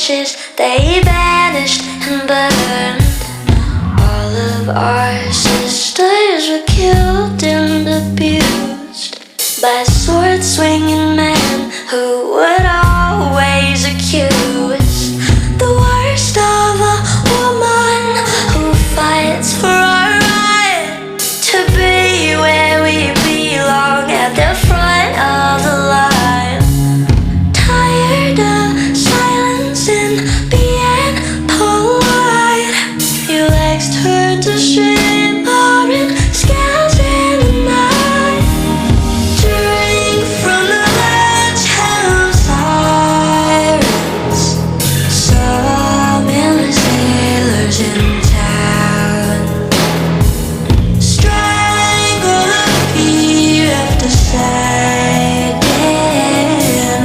ashes, they vanished and burned. All of our sisters were killed and abused by sword-swinging men who would always accuse the worst of a woman who fights for our right to be where we belong at the front of the line. Tired of silence and being polite, your legs turn to shimmering scales in the night. Drink from the ledge of sirens, summon the sailors in town. Strangle the fear of deciding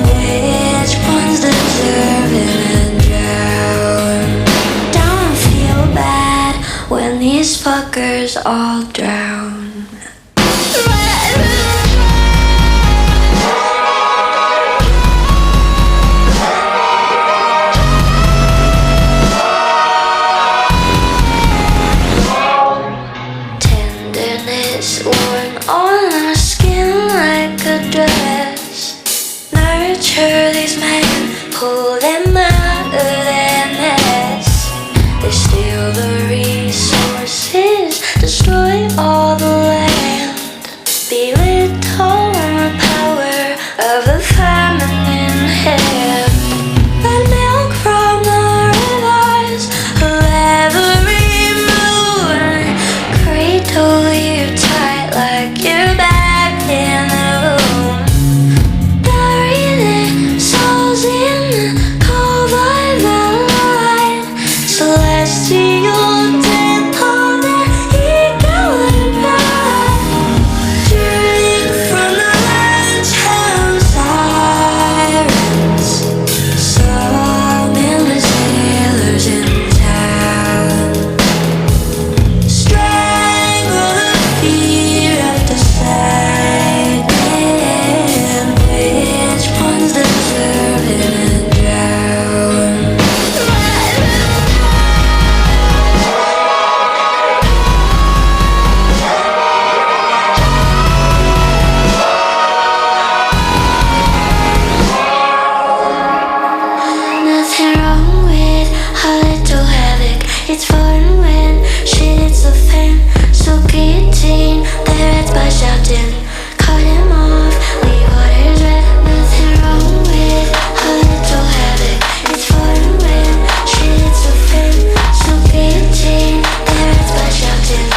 which ones deserving and drown. Don't feel bad when these fuckers all drown. Tenderness worn on our skin like a dress. Nurture these men, pull them out of their mess. They steal the resources, destroy all the land. Belittle the power of the feminine hand. Let milk from the rivers of every moon cradle you tight like you're back in the womb. Bury their souls in the cold by the light. Celestial death on their ego and pride. Drink from the ledge of sirens, summon the sailors in town. Strangle the fear of deciding which ones deserve it and drown. Nothing wrong with a little havoc. It's fun when shit hits the fan. So guillotine the rats by shouting. Cut him off, leave waters red. Nothing wrong with a little havoc. It's fun when shit hits the fan. So guillotine the rats by shouting.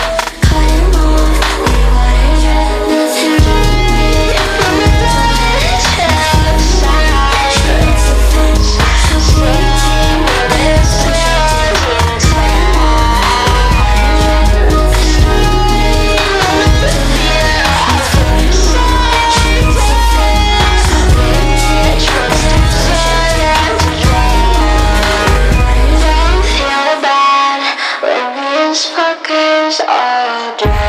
Cut him off, leave waters red. Nothing wrong with a little havoc. It's fun when shit hits the fan. So guillotine the rats by shouting. Cut him off, leave waters red. Fuckers all drown.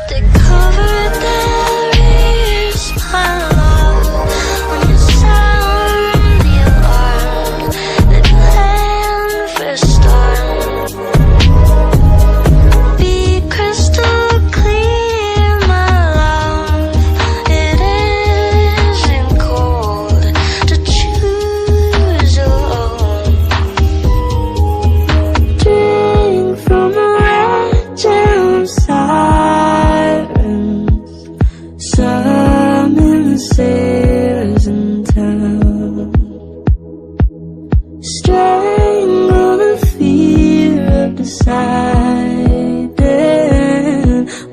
They covered their ears, my love, when you sound the alarm. They plan for a storm. Be crystal clear, my love. It isn't cold to choose alone. Drink from the ledge of sirens, summon the sailors in town. Strangle the fear of deciding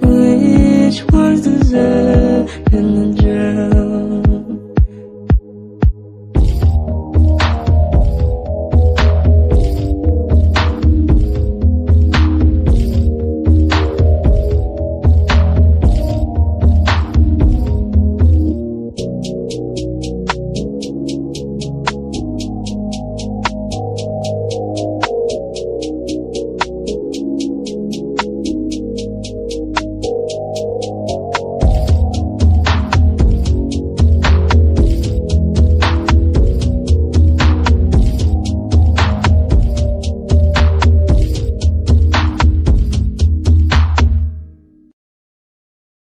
which ones deserve and